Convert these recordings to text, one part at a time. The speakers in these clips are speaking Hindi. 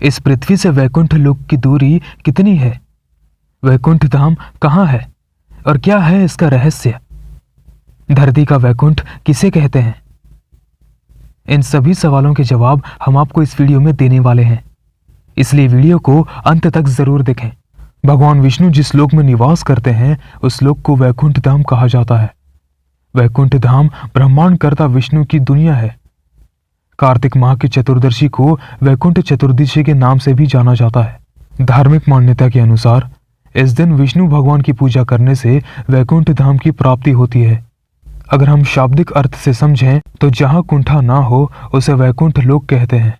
इस पृथ्वी से वैकुंठ लोक की दूरी कितनी है? वैकुंठ धाम कहाँ है और क्या है इसका रहस्य? धरती का वैकुंठ किसे कहते हैं? इन सभी सवालों के जवाब हम आपको इस वीडियो में देने वाले हैं, इसलिए वीडियो को अंत तक जरूर देखें। भगवान विष्णु जिस लोक में निवास करते हैं उस लोक को वैकुंठ धाम कहा जाता है। वैकुंठ धाम ब्रह्मांडकर्ता विष्णु की दुनिया है। कार्तिक माह की चतुर्दशी को वैकुंठ चतुर्दशी के नाम से भी जाना जाता है। धार्मिक मान्यता के अनुसार इस दिन विष्णु भगवान की पूजा करने से वैकुंठ धाम की प्राप्ति होती है। अगर हम शाब्दिक अर्थ से समझें तो जहां कुंठा ना हो उसे वैकुंठ लोक कहते हैं।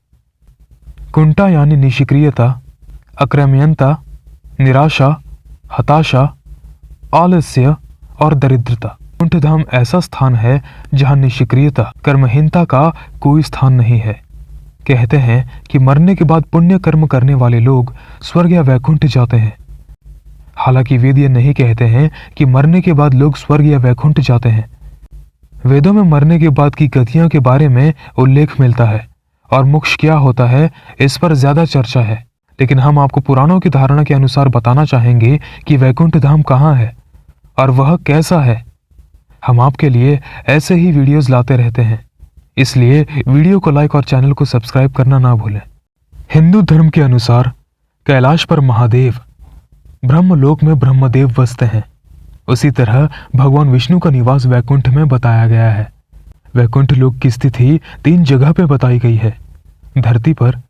कुंठा यानी निष्क्रियता, अक्रमण्यता, निराशा, हताशा, आलस्य और दरिद्रता। वैकुंठ धाम ऐसा स्थान है जहां निष्क्रियता, कर्महीनता का कोई स्थान नहीं है। कहते हैं कि मरने के बाद पुण्य कर्म करने वाले लोग स्वर्ग या वैकुंठ जाते हैं। हालांकि वेद ये नहीं कहते हैं कि मरने के बाद लोग स्वर्ग या वैकुंठ जाते हैं। वेदों में मरने के बाद की गतियों के बारे में उल्लेख मिलता है और मोक्ष क्या होता है इस पर ज्यादा चर्चा है, लेकिन हम आपको पुराणों की धारणा के अनुसार बताना चाहेंगे कि वैकुंठ धाम कहाँ है और वह कैसा है। हम आपके लिए ऐसे ही वीडियोस लाते रहते हैं, इसलिए वीडियो को लाइक और चैनल को सब्सक्राइब करना ना भूलें। हिंदू धर्म के अनुसार कैलाश पर महादेव, ब्रह्मलोक में ब्रह्मदेव बसते हैं। उसी तरह भगवान विष्णु का निवास वैकुंठ में बताया गया है। वैकुंठ लोक की स्थिति 3 जगह पे बताई गई है, धरती पर,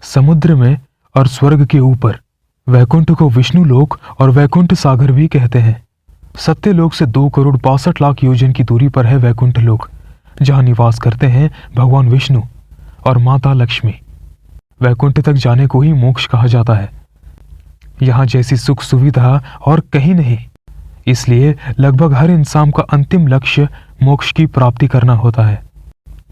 समुद्र में और स्वर्ग के ऊपर। वैकुंठ को विष्णु लोक और वैकुंठ सागर भी कहते हैं। सत्यलोक से 2 करोड़ 62 लाख योजन की दूरी पर है वैकुंठ लोक, जहां निवास करते हैं भगवान विष्णु और माता लक्ष्मी। वैकुंठ तक जाने को ही मोक्ष कहा जाता है। यहाँ जैसी सुख सुविधा और कहीं नहीं, इसलिए लगभग हर इंसान का अंतिम लक्ष्य मोक्ष की प्राप्ति करना होता है।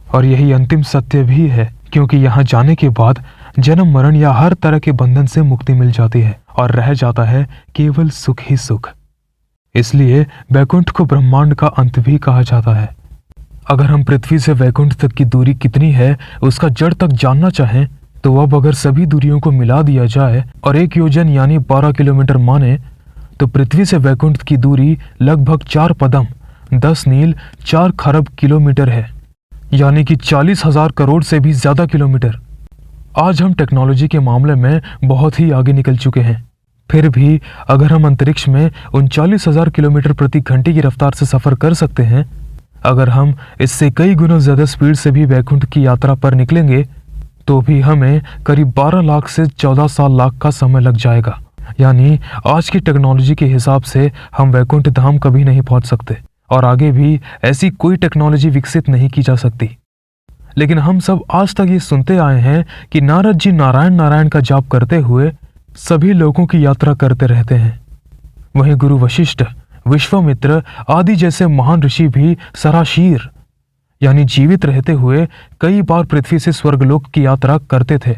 और यही अंतिम सत्य भी है, क्योंकि यहाँ जाने के बाद जन्म मरण या हर तरह के बंधन से मुक्ति मिल जाती है और रह जाता है केवल सुख ही सुख। इसलिए वैकुंठ को ब्रह्मांड का अंत भी कहा जाता है। अगर हम पृथ्वी से वैकुंठ तक की दूरी कितनी है उसका जड़ तक जानना चाहें तो अब अगर सभी दूरियों को मिला दिया जाए और 1 योजन यानी 12 किलोमीटर माने तो पृथ्वी से वैकुंठ की दूरी लगभग 4 पदम 10 नील 4 खरब किलोमीटर है, यानी कि 40,000 करोड़ से भी ज्यादा किलोमीटर। आज हम टेक्नोलॉजी के मामले में बहुत ही आगे निकल चुके हैं, फिर भी अगर हम अंतरिक्ष में 39,000 किलोमीटर प्रति घंटे की रफ्तार से सफर कर सकते हैं, अगर हम इससे कई गुना ज्यादा स्पीड से भी वैकुंठ की यात्रा पर निकलेंगे तो भी हमें करीब 12 लाख से 14 लाख का समय लग जाएगा। यानी आज की टेक्नोलॉजी के हिसाब से हम वैकुंठ धाम कभी नहीं पहुंच सकते और आगे भी ऐसी कोई टेक्नोलॉजी विकसित नहीं की जा सकती। लेकिन हम सब आज तक ये सुनते आए हैं कि नारद जी नारायण नारायण का जाप करते हुए सभी लोगों की यात्रा करते रहते हैं। वहीं गुरु वशिष्ठ, विश्वामित्र आदि जैसे महान ऋषि भी सराशीर यानी जीवित रहते हुए कई बार पृथ्वी से स्वर्गलोक की यात्रा करते थे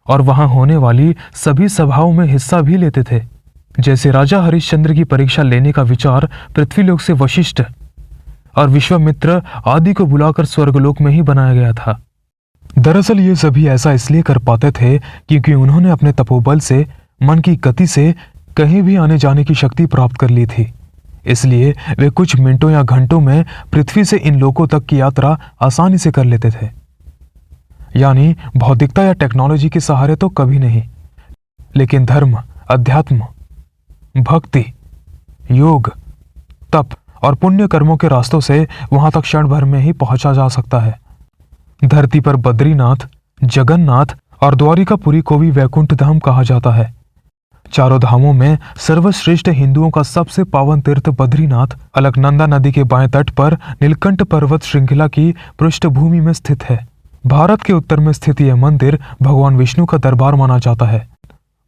और वहां होने वाली सभी सभाओं में हिस्सा भी लेते थे। जैसे राजा हरिश्चंद्र की परीक्षा लेने का विचार पृथ्वीलोक से वशिष्ठ और विश्वामित्र आदि को बुलाकर स्वर्गलोक में ही बनाया गया था। दरअसल ये सभी ऐसा इसलिए कर पाते थे क्योंकि उन्होंने अपने तपोबल से, मन की गति से कहीं भी आने जाने की शक्ति प्राप्त कर ली थी। इसलिए वे कुछ मिनटों या घंटों में पृथ्वी से इन लोकों तक की यात्रा आसानी से कर लेते थे। यानी भौतिकता या टेक्नोलॉजी के सहारे तो कभी नहीं, लेकिन धर्म, अध्यात्म, भक्ति, योग, तप और पुण्य कर्मों के रास्तों से वहां तक क्षण भर में ही पहुंचा जा सकता है। धरती पर बद्रीनाथ, जगन्नाथ और द्वारिकापुरी को भी वैकुंठ धाम कहा जाता है। चारों धामों में सर्वश्रेष्ठ हिंदुओं का सबसे पावन तीर्थ बद्रीनाथ अलकनंदा नदी के बाएं तट पर नीलकंठ पर्वत श्रृंखला की पृष्ठभूमि में स्थित है। भारत के उत्तर में स्थित यह मंदिर भगवान विष्णु का दरबार माना जाता है।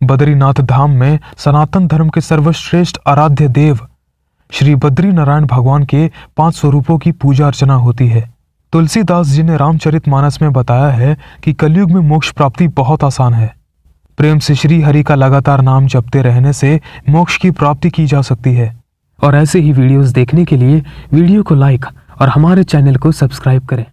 बद्रीनाथ धाम में सनातन धर्म के सर्वश्रेष्ठ आराध्य देव श्री बद्री नारायण भगवान के 5 स्वरूपों की पूजा अर्चना होती है। तुलसीदास जी ने रामचरितमानस में बताया है कि कलयुग में मोक्ष प्राप्ति बहुत आसान है। प्रेम से श्री हरि का लगातार नाम जपते रहने से मोक्ष की प्राप्ति की जा सकती है। और ऐसे ही वीडियोस देखने के लिए वीडियो को लाइक और हमारे चैनल को सब्सक्राइब करें।